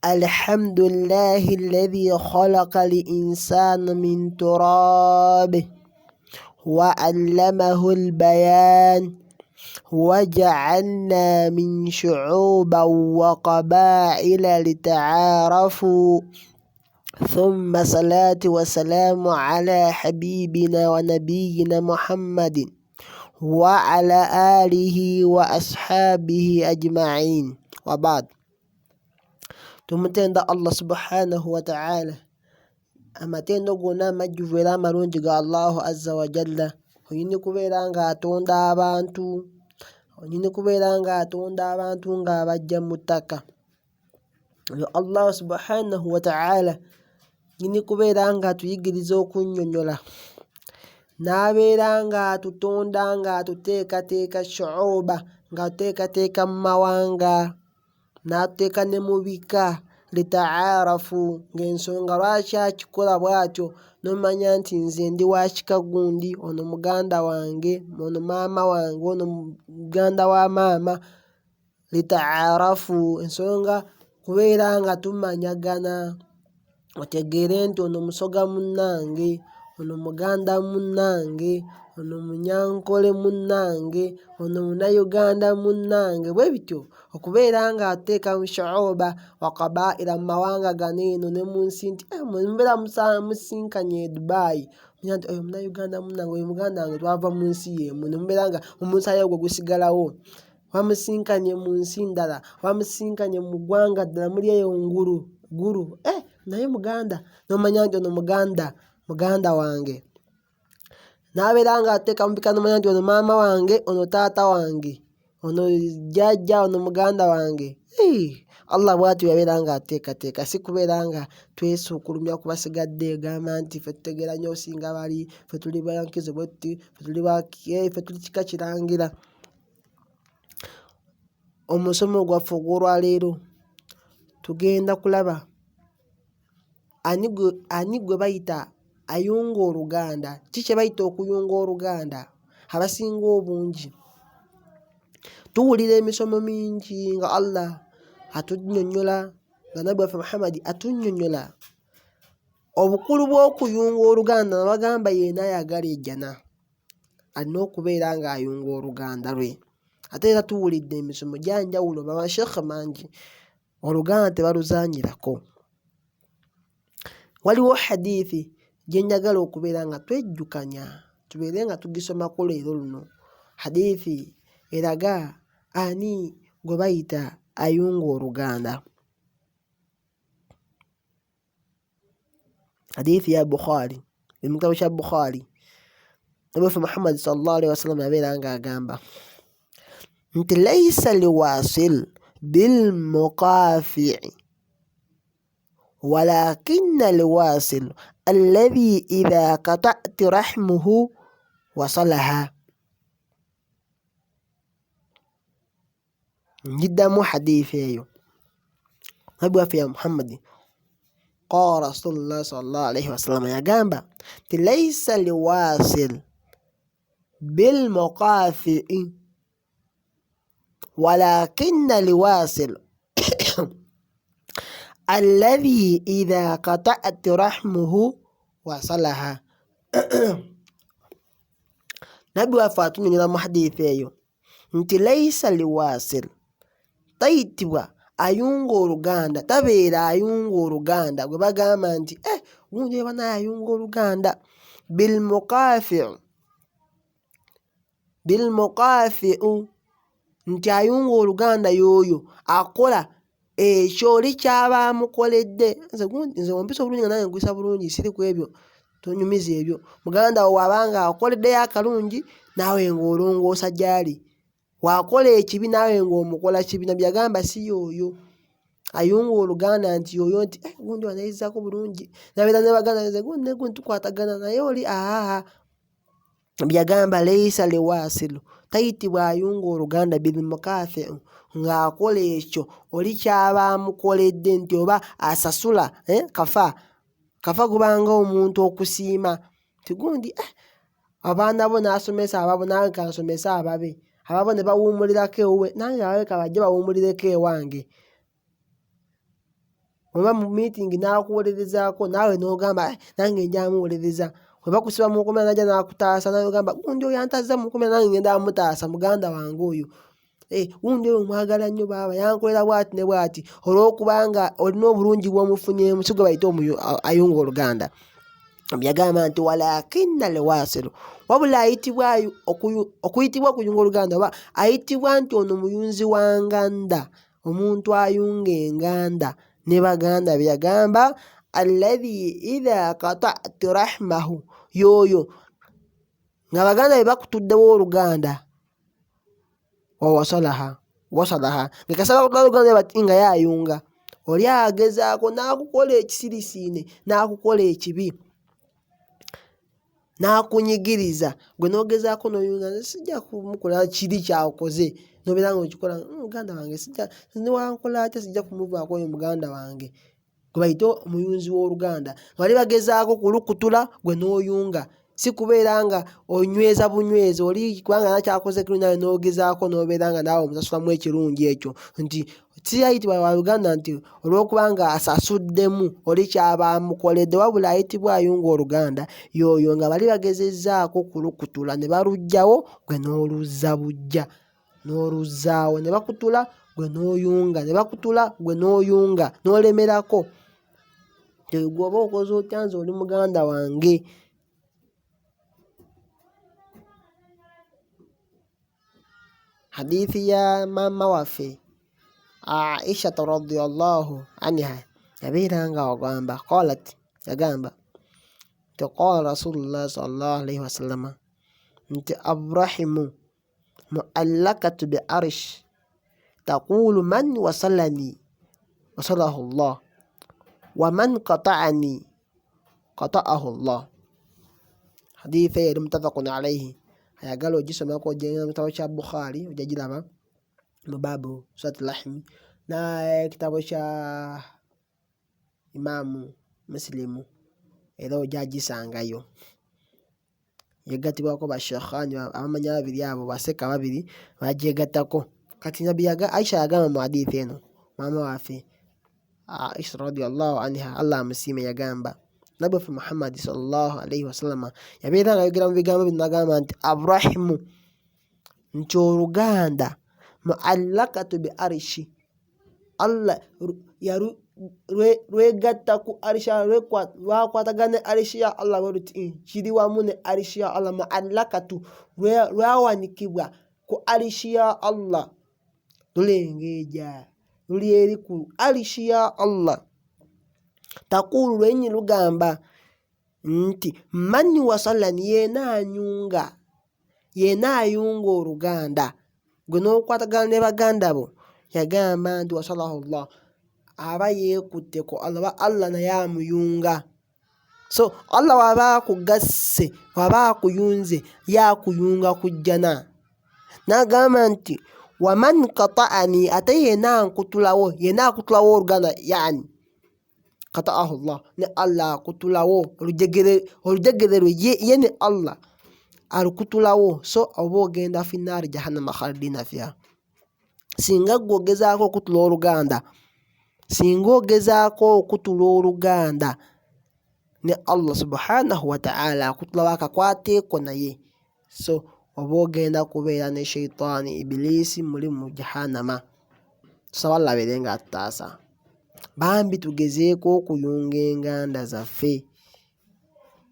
الحمد لله الذي خلق الإنسان من تراب وعلمه البيان وجعلنا من شعوبا وقبائل لتعارفوا ثم صلاة وسلام على حبيبنا ونبينا محمد وعلى آله وأصحابه أجمعين وبعد. Tumutenda Allah subhanahu wa ta'ala amatendo gona majjuvira amalungi ga Allahu azza wa jalla. Oyini kubeera nga atonda abantu, oyini kubeera nga atonda abantu nga abajja mu ttaka. Oyo Allah subhanahu wa ta'ala nyini kubeera nga atuyigiriza okunnyonnyola, n'abeera nga atutonda nga atuteekateeka shu'uba, nga atuteekateeka mu mawanga, n'atuteeka ne mu bika litaarafu, ng'ensonga lwaki akikola bw'atyo n'omanya nti nze ndi wa kika gundi, ono muganda wange, ono maama wange, ono muganda wa maama. Litaarafu, ensonga kubeera nga tumanyagana, otegeere nti ono musoga munnange, ono muganda munnange, ono munyankole munnange, ono munnayuganda munnange, bwe bityo okubeera nga ateeka mu shu'uba wa qabaa'ila mu mawanga gano eno ne mu nsi nti mubeera musinkanye Dubai, omanya nti oyo munnayuganda munnange, oyo muganda wange twava mu nsi y'emu, ne mubeera nga omusaayi ogwo gusigalawo. Wamusinkanye mu nsi ndala, wamusinkanye mu ggwanga ddala muli eyo ngulu, naye muganda, n'omanya nti ono muganda wange. N'abeera nga ateeka mu bika n'omanya nti ono maama wange, ono taata wange, ono jjajja, ono muganda wange. Allah bw'atyo yabeera nga ateekateeka, si kubeera nga twesuukulumya ku basigadde egamba nti ffe tutegeera nnyo osinga bali, ffe tuli bankizo bwe tuti, ffe tuli kika kirangira. Omusomo gwaffe ogw'olwaleero tugenda kulaba ani gwe bayita ayunga oluganda. Ki kye bayita okuyunga oluganda? Abasinga obungi tuwulira emisomo mingi nga Allah atunnyonnyola, nga Nabbi waffe Muhammad atunnyonnyola obukulu bw'okuyunga oluganda, nga bagamba yenna ayagala ejjana alina okubeera ng'ayunga oluganda lwe. Ate era tuwulidde emisomo gya njawulo, bamashekhe mangi oluganda tebaluzaanyirako. Waliwo hadithi gye njagala okubeera nga twejjukanya, tubeere nga tugisomako leero luno. Hadithi eraga ani gwe bayita ayunga oluganda. Hadithi ya Bukhari, mu kitabo kya Bukhari, Nabbi waffe Muhammad sallallahu alaihi wasallam yabeera ng'agamba nti laysa liwasil bil muqafi'i walakinna liwasil alladhi idha qata'ti rahmuhu wasalaha. Njiddamu hadithi eyo. Nabbi waffe Muhammad qala rasulullah sallallahu alaihi wasallam yagamba nti laysa liwasil bil muqafi'i walakinna liwasil alladhi idha qata'at rahmuhu wasalaha. Nabbi waffe atunnyonnyola mu hadithi eyo nti laysa liwasil, tayitibwa ayunga oluganda, tabeera ayunga oluganda gwe bagamba nti gundi eba naye ayunga oluganda. Bilmuqafi'u, nti ayunga oluganda y'oyo akola ekyo oli kyaba amukoledde. Nze wampisa obulungi nga nange nkwisa bulungi, siri ku ebyo, tonyumiza ebyo. Muganda wo wabanga akoleddeyo akalungi naawe ng'olongoosa gy'ali, waakola ekibi naawe ng'omukola kibi. Nabbi yagamba si y'oyo ayunga oluganda, nti y'oyo nti gundi wanayizzaako bulungi, nabeera ne baganda nze gundi ne gundi tukwatagana naye oli Nabbi yagamba laysa liwasilu, tayitibwa ayunga oluganda bilmukafi'u, ng'akola ekyo oli kyaba amukoledde, nti oba asasula kafa gubanga omuntu okusiima nti gundi abaana bo n'asomesa ababo, nange kansomesa ababe, ababo ne bawummulirako ewuwe, nange ababe kabajje bawummulireko ewange. Oba mu meeting n'akuwolerezaako naawe n'ogamba nange nja muwolereza. Bwe bakusiba mu nkomera najja n'akutaasa nawe ogamba gundi oyo antazza mu nkomera nange ngenda mutaasa muganda wange oyo. Gundi oyo mwagala nnyo baaba yankolera bw'ati ne bw'ati, olw'okubanga olina obulungi bw'omufunyeemu si gwe bayita ayunga oluganda. Yagamba nti walakinna alwasilu, wabula ayitibwa okuyitibwa okuyunga oluganda oba ayitibwa nti ono muyunzi wa nganda, omuntu ayunga enganda ne baganda be. Yagamba alladhi idha qata'tu rahmahu, yoyo nga baganda be bakutuddewo oluganda wasalaha nga kasaba kutwala oluganda bati nga yayunga. Oli agezaako n'akukola ekisirisiine n'akukola ekibi n'akunyigiriza, gwe n'ogezaako n'oyunga sijja kumukola kiri kyakoze nobeera nga okikola muganda wange sijja niwankola atya sijja kumuvaako oyo muganda wange, gwe bayita omuyunzi w'oluganda. Bali bagezaako kulukutula gwe n'oyunga, si kubeera nga onyweza bunywezi oli kubanga nakyakoze kirungi nawe n'ogezaako n'obeera nga naawe omusasulamu ekirungi ekyo, nti si ayitibwa wa Uganda nti olw'okubanga asasuddemu oli kyaba amukoledde, wabula ayitibwa ayunga oluganda yoyo nga bali bagezezzaako kulukutula ne baluggyawo gwe n'oluzza bujja n'oluzzaawo, ne bakutula gwe n'oyunga, ne bakutula gwe n'oyunga n'olemerako. Gwe oba okoze otya nze oli muganda wange. Hadithi ya mama waffe Aisha radhiyallahu anha yabeera nga wagamba qalat, yagamba nti qala rasulullah sallallahu alaihi wasallam nti abrahimu muallakatu bi arsh taqulu man wasalani wasalahu Allah wa man qata'ani qata'ahu Allah. Hadithi yali muttafaqun alayhi. Ayagala ogisomako ogenda mu kitabo kya Bukhari ojja giraba mu babu suuratul Lahm, n'ekitabo kya Imaamu Muslimu era ojja gisangayo. Yegattibwako bashekhani abamanya babiri abo baseka babiri bagyegattako. Kati Nabbi Aisha yagamba mu hadithi eno, maama waffe Aisha radhiyallahu anha Allah amusiime, yagamba Nabbi waffe Muhammad sallallahu alaihi wasallam yabeera nga ayogera mu bigambo bino n'agamba nti Abrahimu, nti oluganda muallakatu bi arishi, Allah lwegatta ku arishi, lwakwatagana ne arishi ya Allah bweruti kiri wamu ne arishi ya Allah. Muallakatu lwawanikibwa ku arishi ya Allah, lulengeja luli eri ku arishi ya Allah. Takulu lwenyi lugamba nti mani wasalani, yena ayunga oluganda, gwe n'okwatagana ne baganda bo. Yagamba nti wasalahu Allah, aba yeekutte ku Allah, Allah naye amuyunga. So Allah waba akugasse, waba akuyunze, yakuyunga ku jjana. N'agamba nti waman qata'ani, ate yena ankutulawo, yena akutulawo oluganda, yani qata'ahu Allah, ne Allah akutulawo olujegere lwe ye ne Allah alukutulawo. So oba ogenda fi naari jahannama khalidina fiha. Singa gwe ogezaako okutula oluganda, singa ogezaako okutula oluganda ne Allah subhanahu wa ta'ala akutulawo akakwateeko naye, so oba ogenda kubeera ne sheitaani ibilisi muli mu jahannama. Tusaba Allah abeere nga atutaasa. Bambi tugezeeko okuyunga enganda zaffe.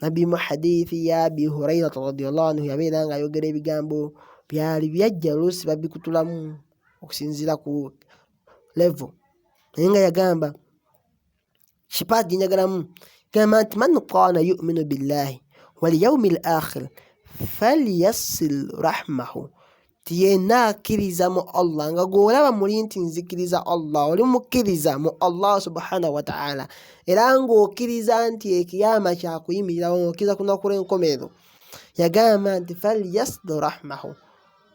Nabbi mu hadithi ya Abi Hurairah radhiyallahu anhu yabeera nga ayogera ebigambo byali byajja oluusi babikutulamu okusinziira ku level, naye nga yagamba shipaati gyenjagalamu, gamba nti man kaana yuminu billahi wal yawmil akhir falyasil rahmahu, ti yenna akkiriza mu Allah, nga gw'olaba muli nti nzikiriza Allah, oli mukkiriza mu Allah subhanahu wa ta'ala, era ng'okkiriza nti ekiyama kyakuyimirirawo, ng'okkiriza ku lunaku lw'enkomerero. Yagamba nti falyasil rahmahu,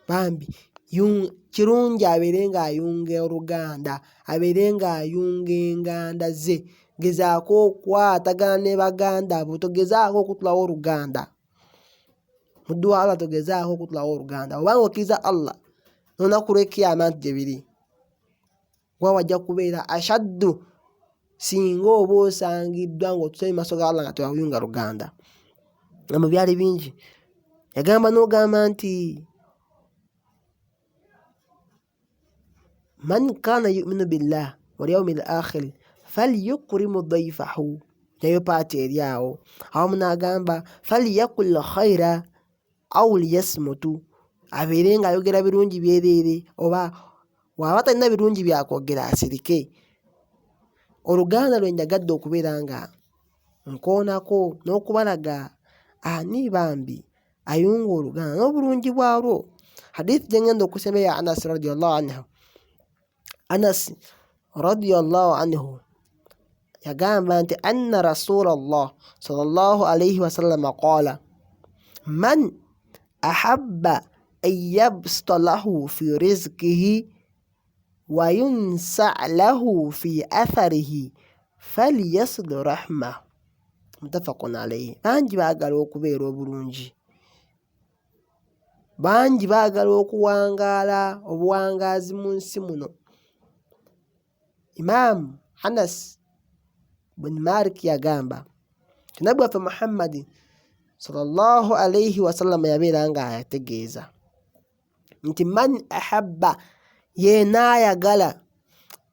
bambi kirungi abeere ng'ayunga oluganda, abeere ng'ayunga enganda ze. Gezaako okwatagana ne baganda bo, togezaako okutulawo oluganda. Muddu wa Allah togezaako okutulawo oluganda. Obanga okkiriza Allah n'olunaku lw'ekiyama nti gye biri, gwe wajja kubeera ashaddu singa oba osangiddwa ng'otusemye maaso ga Allah nga tewayunga luganda. Mu byali bingi yagamba n'ogamba nti man kana yuminu billah wal yawmil akhir falyukrimu dayfahu. Nayo paati eri awo awamu n'agamba falyakul khaira aw liyasmutu, abeere ng'ayogera birungi byereere, oba waba talina birungi byakwogera asirike. Oluganda lwe njagadde okubeera nga nkoonako n'okubalaga ani bambi ayunga oluganda n'obulungi bwalwo. Hadithi gye ngenda okusema ya Anas radiyallahu anhu. Anas radiyallahu anhu yagamba nti anna rasulallah sallallahu alayhi wasallam qaala man ahabba an yabsuta lahu fi rizqihi wa yunsa lahu fi atharihi falyasil rahma. Mutafaqun alayhi. Bangi baagala okubeera obulungi, bangi baagala okuwangaala obuwangaazi mu nsi muno. Imam Anas bin Malik yagamba Nabbi waffe Muhammad sallallahu alayhi wasallam yabeera nga ayategeeza nti man ahabba, yeena ayagala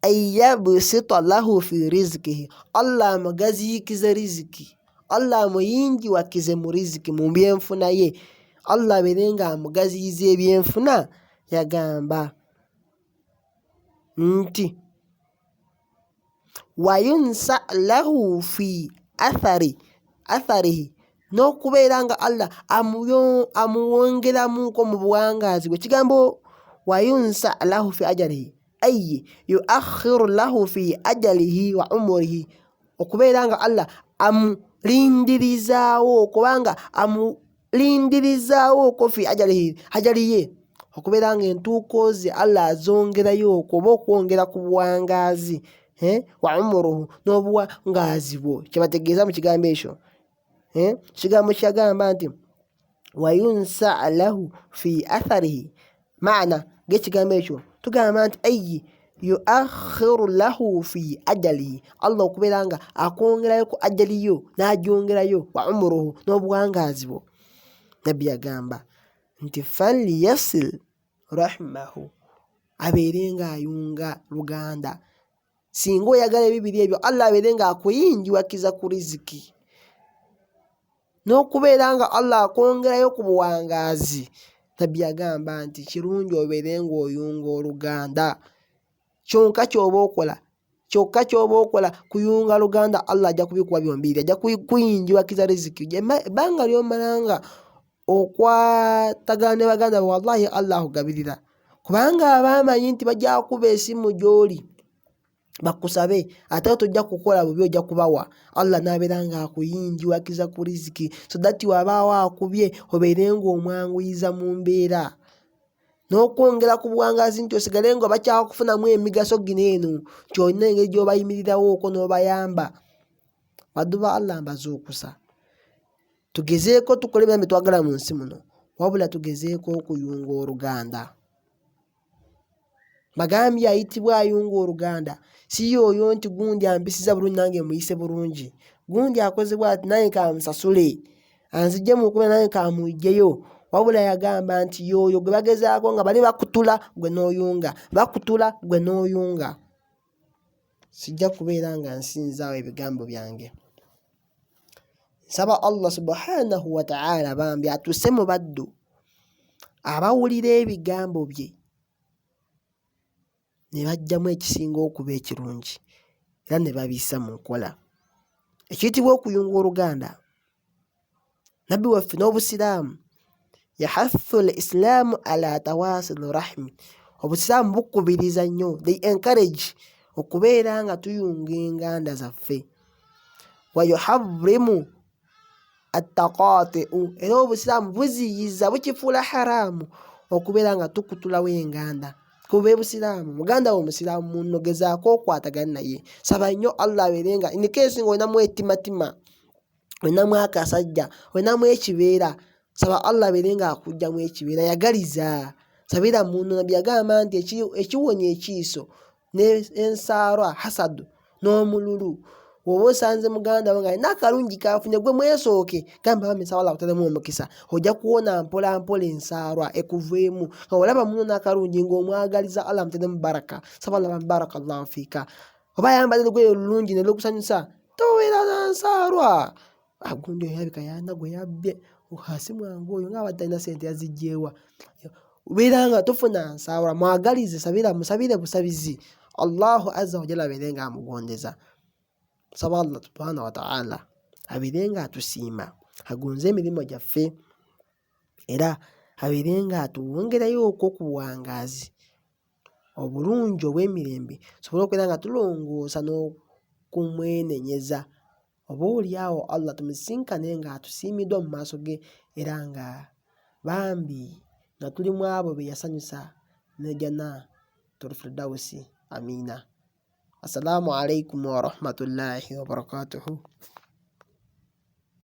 an yabsita lahu fi rizqihi, Allah amugaziyikize riziki, Allah amuyingiwakize mu riziki, mu byenfuna ye, Allah abeere nga amugaziyiza ebyenfuna. Yagamba nti wayunsa lahu fi atharihi, n'okubeera nga Allah amuwongeramuko mu buwangaazi bwe. Kigambo wayunsa lahu fi ajalihi ay yuakhiru lahu fi ajalihi wa umurihi, okubeera nga Allah amulindirizaawo, kubanga amulindirizaawo ko fi ajaliye, okubeera nga entuuko ze Allah azongerayo oba okwongera ku buwangaazi wa umuruhu, n'obuwangaazi bwo. Kyebategeeza mu kigambo ekyo, kigambo kyagamba nti wayunsa lahu fi atharihi, maana g'ekigambo ekyo tugamba nti ayi yuakhiru lahu fi ajalihi, Allah okubeera nga akwongerayo ku ajaliyo, n'agyongerayo wa umuruhu, n'obuwangaazi bwo. Nabbi yagamba nti falyasil rahimahu, abeere nga ayunga luganda. Singa oyagala ebibiri ebyo, Allah abeere nga akuyingiwakiza ku riziki, n'okubeera nga Allah akwongerayo ku buwangaazi. Nabbi yagamba nti kirungi obeere ng'oyunga oluganda. Kyokka ky'oba okola kuyunga luganda, Allah ajja kubikuwa byombiri, ajja kuyingiwakiza riziki. Ebbanga ly'omalanga okwatagana ne baganda bo, wallahi Allah akugabirira, kubanga abamanyi nti bajja kukuba esimu gy'oli bakusabe, ate tojja kukola bubi, ojja kubawa. Allah n'abeera nga akuyingiwakiza ku riziki, so that wabaawo akubye obeere ng'omwanguyiza mu mbeera, n'okwongera ku buwangaazi nti osigale nga bakyakufunamu emigaso gino eno, kyolina engeri gy'obayimirirawo okwo n'obayamba. Baddu ba Allah mbazuukusa, tugezeeko tukole ebirala bye twagala mu nsi muno, wabula tugezeeko okuyunga oluganda. Bagambye ayitibwa ayunga oluganda si yoyo nti gundi ampisiza bulungi nange muyise bulungi, gundi akozebwa ati nange kamusasule, anzigye mu kuba nange kamuyigyeyo. Wabula yagamba nti yoyo gwe bagezaako nga bali bakutula gwe n'oyunga, bakutula gwe n'oyunga. Sijja kubeera nga nsinzaawo ebigambo byange. Nsaba Allah subhanahu wa ta'ala bambi atuse mu baddu abawulira ebigambo bye ne bajjamu ekisinga okuba ekirungi, era ne babissa mu nkola. Ekiyitibwa okuyunga oluganda, Nabbi waffe n'Obusiraamu yahathu al-Islaamu ala tawasil rahmi. Obusiraamu bukubiriza nnyo, they encourage okubeera nga tuyunga enganda zaffe. Wa yuharrimu at-taqati'u, era Obusiraamu buziyiza, bukifuula haraamu okubeera nga tukutulawo enganda. Kuba Busiraamu, muganda wo Musiraamu munno, gezaako okwatagana naye. Saba nnyo Allah abeere nga in case ng'olinamu etimatima, olinamu akasajja, olinamu ekibeera, saba Allah abeere nga akuggyamu ekibeera. Yagaliza, sabira munno. Nabbi yagamba nti ekiwonya ekiiso n'ensaara hasadu, n'omululu. Bw'oba osanze muganda wo ng'alina akalungi kaafunye gwe mwesooke gamba bamesa Allah akuteremu omukisa, ojja kuwona mpola mpola ensaalwa ekuveemu nga olaba muno n'akalungi ng'omwagaliza Allah amuteremu baraka. Saba Allah barakallahu fiika. Oba ayambadde olugoye olulungi ne lukusanyusa toweera na nsaalwa. Gundi oyo alabika yalina gwe yabbye si mwangu oyo ng'abadde alina ssente yaziggyeewa. Beera nga tofuna nsaalwa, mwagalize, musabire busabizi. Allahu azza wa jalla abeere nga amugondeza. Saba Allah subhanahu wa ta'ala abeere nga atusiima, agonze emirimu gyaffe era abeere nga atuwongerayooko ku buwangaazi obulungi obw'emirembe, tusobole okubeera nga tulongoosa n'okumwenenyeza. Oboolyawo Allah tumusinkane nga atusiimiddwa mu maaso ge era nga bambi nga tuli mu abo be yasanyusa ne Jannatul Firdawsi. Amiina. Assalaamu alaikum wa rahmatullahi wa barakatuhu.